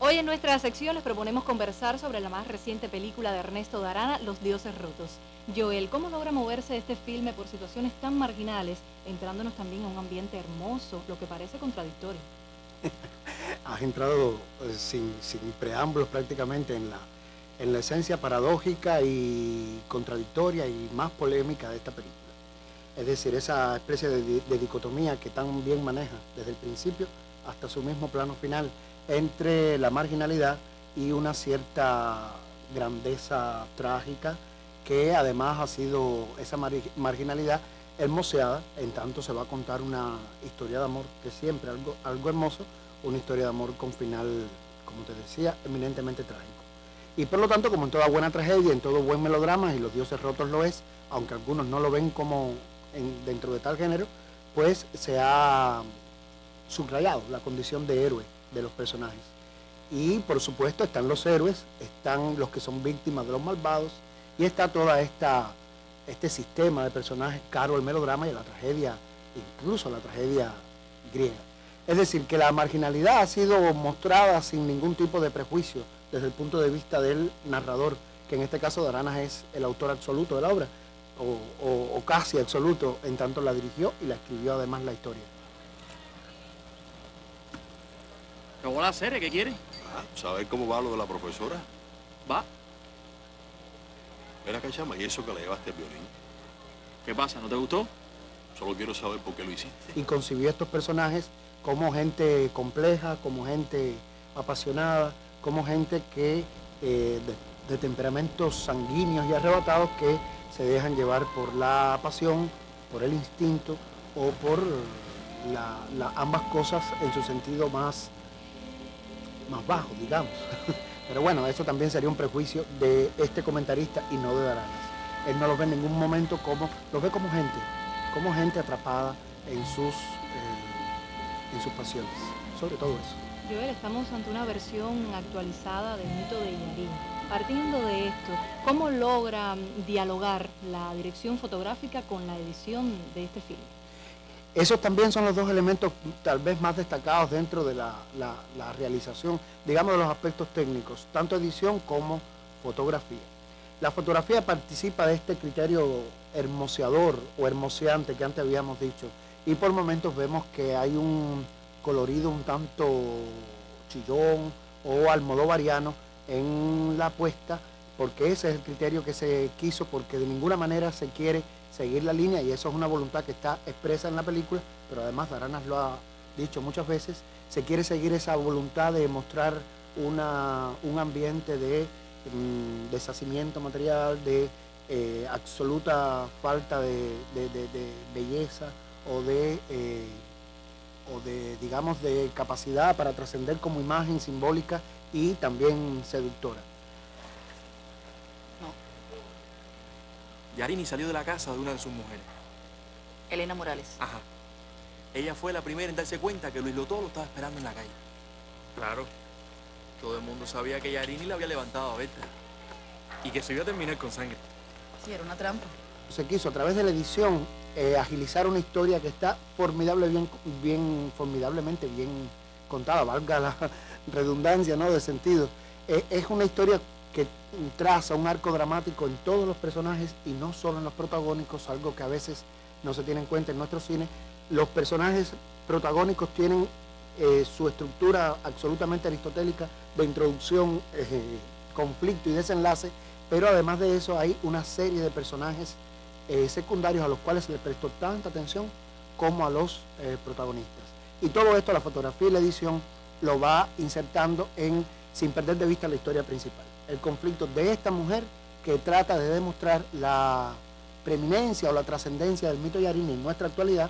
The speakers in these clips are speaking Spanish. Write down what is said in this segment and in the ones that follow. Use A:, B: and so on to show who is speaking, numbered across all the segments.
A: Hoy en nuestra sección les proponemos conversar sobre la más reciente película de Ernesto de Arana, Los Dioses Rotos. Joel, ¿cómo logra moverse este filme por situaciones tan marginales, entrándonos también a un ambiente hermoso, lo que parece contradictorio?
B: Has entrado sin preámbulos prácticamente en la esencia paradójica y contradictoria y más polémica de esta película. Es decir, esa especie de dicotomía que tan bien maneja desde el principio hasta su mismo plano final entre la marginalidad y una cierta grandeza trágica que además ha sido esa marginalidad hermoseada, en tanto se va a contar una historia de amor que siempre algo hermoso, una historia de amor con final, como te decía, eminentemente trágico. Y por lo tanto, como en toda buena tragedia, en todo buen melodrama, y Los Dioses Rotos lo es, aunque algunos no lo ven como dentro de tal género, pues se ha subrayado la condición de héroe de los personajes. Y por supuesto están los héroes, están los que son víctimas de los malvados, y está toda este sistema de personajes caro al melodrama y a la tragedia, incluso a la tragedia griega. Es decir, que la marginalidad ha sido mostrada sin ningún tipo de prejuicio desde el punto de vista del narrador, que en este caso de Arana es el autor absoluto de la obra, o casi absoluto, en tanto la dirigió y la escribió además la historia.
C: ¿Cómo la serie? ¿Qué quiere?
D: ¿Sabes cómo va lo de la profesora?
C: Va.
D: Ven acá, chama, ¿y eso que le llevaste el violín?
C: ¿Qué pasa? ¿No te gustó?
D: Solo quiero saber por qué lo hiciste.
B: Y concibió estos personajes como gente compleja, como gente apasionada, como gente que de temperamentos sanguíneos y arrebatados que se dejan llevar por la pasión, por el instinto o por ambas cosas en su sentido más bajo, digamos. Pero bueno, eso también sería un prejuicio de este comentarista y no de Aranas. Él no los ve en ningún momento los ve como gente atrapada en sus pasiones, sobre todo eso.
A: Joel, estamos ante una versión actualizada del mito de Yarín. Partiendo de esto, ¿cómo logra dialogar la dirección fotográfica con la edición de este filme?
B: Esos también son los dos elementos tal vez más destacados dentro de la realización, digamos, de los aspectos técnicos, tanto edición como fotografía. La fotografía participa de este criterio hermoseador o hermoseante que antes habíamos dicho, y por momentos vemos que hay un colorido un tanto chillón o almodóvariano en la puesta, porque ese es el criterio que se quiso, porque de ninguna manera se quiere seguir la línea, y eso es una voluntad que está expresa en la película, pero además Aranas lo ha dicho muchas veces, se quiere seguir esa voluntad de mostrar un ambiente de deshacimiento material, de absoluta falta de belleza o digamos, de capacidad para trascender como imagen simbólica y también seductora.
C: Yarini salió de la casa de una de sus mujeres.
E: Elena Morales.
C: Ajá. Ella fue la primera en darse cuenta que Luis Lotó lo estaba esperando en la calle. Claro. Todo el mundo sabía que Yarini la había levantado a Berta y que se iba a terminar con sangre.
E: Sí, era una trampa.
B: Se quiso a través de la edición agilizar una historia que está formidablemente bien contada, valga la redundancia, ¿no?, de sentido. Es una historia que traza un arco dramático en todos los personajes y no solo en los protagónicos, algo que a veces no se tiene en cuenta en nuestro cine. Los personajes protagónicos tienen su estructura absolutamente aristotélica de introducción, conflicto y desenlace, pero además de eso hay una serie de personajes secundarios a los cuales se le prestó tanta atención como a los protagonistas. Y todo esto, la fotografía y la edición, lo va insertando sin perder de vista la historia principal. El conflicto de esta mujer que trata de demostrar la preeminencia o la trascendencia del mito Yarini en nuestra actualidad,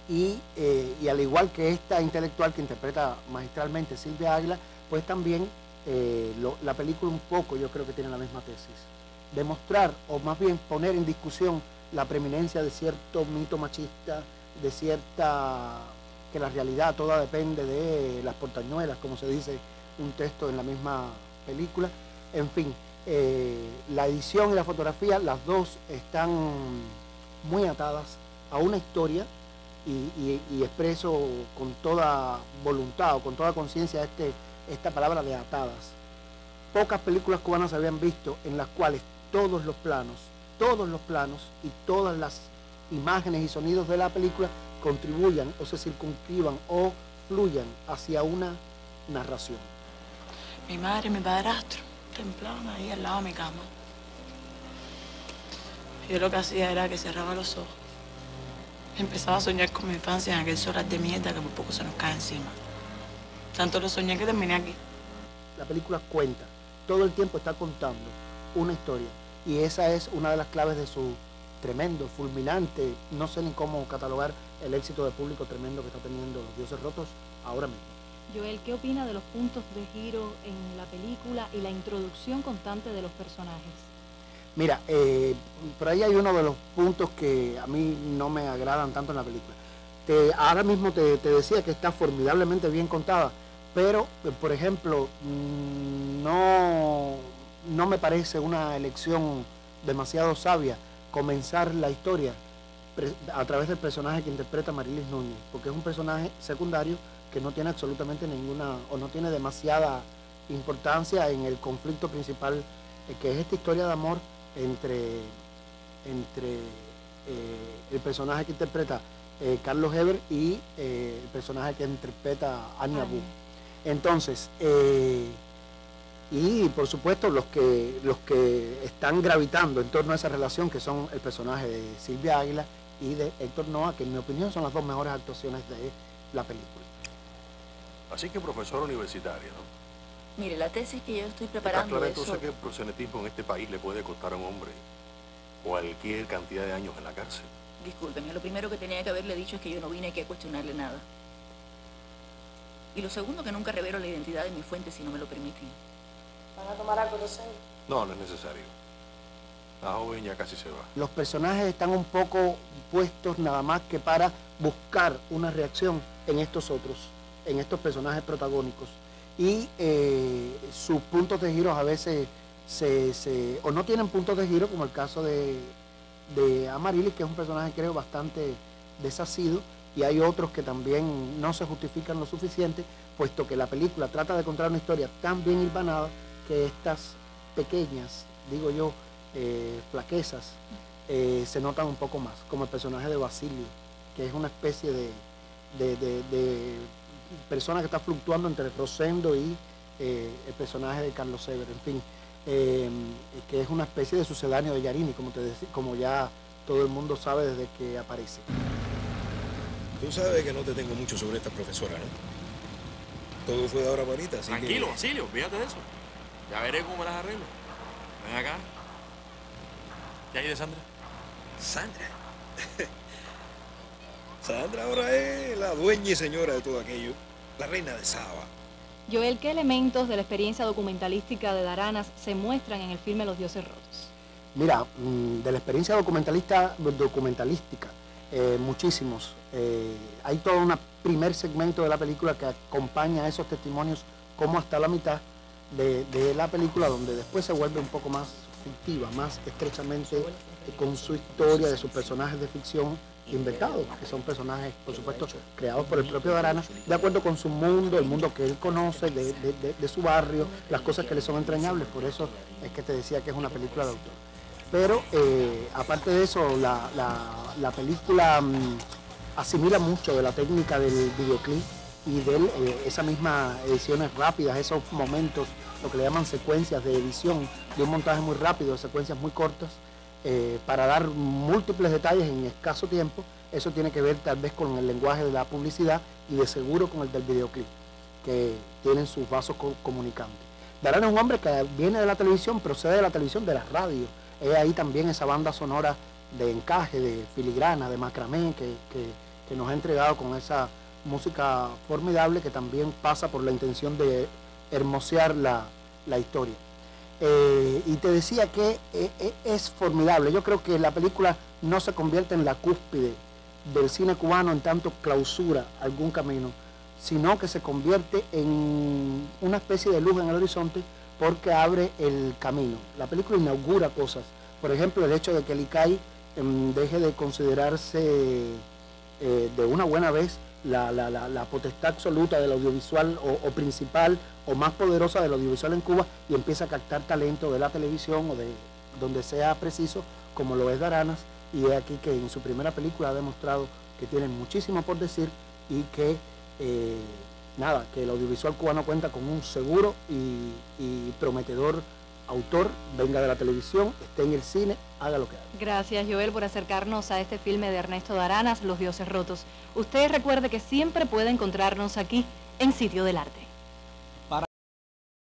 B: y al igual que esta intelectual que interpreta magistralmente Silvia Águila, pues también la película un poco yo creo que tiene la misma tesis. Demostrar, o más bien poner en discusión la preeminencia de cierto mito machista, de que la realidad toda depende de las portañuelas, como se dice un texto en la misma película. En fin, la edición y la fotografía, las dos están muy atadas a una historia y expreso con toda voluntad o con toda conciencia este esta palabra de atadas. Pocas películas cubanas se habían visto en las cuales todos los planos y todas las imágenes y sonidos de la película contribuyan o se circunscriban o fluyan hacia una narración.
E: Mi madre y mi padrastro templaban ahí al lado de mi cama. Yo lo que hacía era que cerraba los ojos. Empezaba a soñar con mi infancia en aquel solar de mierda que por poco se nos cae encima. Tanto lo soñé que terminé aquí.
B: La película cuenta, todo el tiempo está contando una historia y esa es una de las claves de su tremendo, fulminante, no sé ni cómo catalogar el éxito de público tremendo que está teniendo Los Dioses Rotos ahora mismo.
A: Joel, ¿qué opina de los puntos de giro en la película y la introducción constante de los personajes?
B: Mira, por ahí hay uno de los puntos que a mí no me agradan tanto en la película. Ahora mismo te decía que está formidablemente bien contada, pero, por ejemplo, no me parece una elección demasiado sabia comenzar la historia a través del personaje que interpreta Marilis Núñez, porque es un personaje secundario que no tiene absolutamente ninguna, o no tiene demasiada importancia en el conflicto principal, que es esta historia de amor entre el personaje que interpreta Carlos Heber y el personaje que interpreta Anya Bu. Entonces, y por supuesto los que están gravitando en torno a esa relación, que son el personaje de Silvia Águila y de Héctor Noa, que en mi opinión son las dos mejores actuaciones de la película.
D: Así que profesora universitaria, ¿no?
E: Mire, la tesis que yo estoy
D: ¿Está
E: preparando
D: claro
E: es
D: entonces
E: sobre...
D: que el proxenetismo en este país le puede costar a un hombre cualquier cantidad de años en la cárcel?
E: Discúlpeme, lo primero que tenía que haberle dicho es que yo no vine aquí a cuestionarle nada. Y lo segundo, que nunca revelo la identidad de mi fuente si no me lo permiten.
F: ¿Van a tomar algo, Rosendo?
D: No, no es necesario. La joven ya casi se va.
B: Los personajes están un poco puestos nada más que para buscar una reacción en estos otros, en estos personajes protagónicos. Y sus puntos de giro a veces o no tienen puntos de giro, como el caso de Amarilis, que es un personaje creo bastante desasido, y hay otros que también no se justifican lo suficiente, puesto que la película trata de contar una historia tan bien hilvanada que estas pequeñas, digo yo, flaquezas se notan un poco más, como el personaje de Basilio, que es una especie de persona que está fluctuando entre Rosendo y el personaje de Carlos Heber, en fin, que es una especie de sucedáneo de Yarini, como ya todo el mundo sabe desde que aparece.
G: Tú sabes que no te tengo mucho sobre esta profesora, ¿no? Todo fue de ahora bonita, así
C: Tranquilo,
G: que...
C: Basilio, olvídate de eso. Ya veré cómo me las arreglo. Ven acá. ¿Qué hay de Sandra?
G: Sandra. Sandra ahora es la dueña y señora de todo aquello. La reina de Saba.
A: Joel, ¿qué elementos de la experiencia documentalística de Daranas se muestran en el filme Los Dioses Rotos?
B: Mira, de la experiencia documentalística, muchísimos. Hay todo un primer segmento de la película que acompaña a esos testimonios como hasta la mitad de la película, donde después se vuelve un poco más fictiva, más estrechamente con su historia de sus personajes de ficción inventados, que son personajes, por supuesto, creados por el propio Daranas, de acuerdo con su mundo, el mundo que él conoce, de su barrio, las cosas que le son entrañables. Por eso es que te decía que es una película de autor. Pero aparte de eso, la película asimila mucho de la técnica del videoclip y de esas mismas ediciones rápidas, esos momentos, lo que le llaman secuencias de edición, de un montaje muy rápido, de secuencias muy cortas, para dar múltiples detalles en escaso tiempo. Eso tiene que ver tal vez con el lenguaje de la publicidad y de seguro con el del videoclip, que tienen sus vasos comunicantes. Daranas es un hombre que viene de la televisión, procede de la televisión, de la radio. Es ahí también esa banda sonora de encaje, de filigrana, de macramé, que nos ha entregado con esa música formidable que también pasa por la intención de hermosear la historia. Y te decía que es formidable. Yo creo que la película no se convierte en la cúspide del cine cubano en tanto clausura algún camino, sino que se convierte en una especie de luz en el horizonte porque abre el camino. La película inaugura cosas. Por ejemplo, el hecho de que el ICAI deje de considerarse de una buena vez la potestad absoluta del audiovisual o principal o más poderosa del audiovisual en Cuba y empieza a captar talento de la televisión o de donde sea preciso, como lo es Daranas, y es aquí que en su primera película ha demostrado que tiene muchísimo por decir y que que el audiovisual cubano cuenta con un seguro y prometedor autor, venga de la televisión, esté en el cine, haga lo que haga.
A: Gracias, Joel, por acercarnos a este filme de Ernesto Daranas, Los Dioses Rotos. Usted recuerde que siempre puede encontrarnos aquí en Sitio del Arte.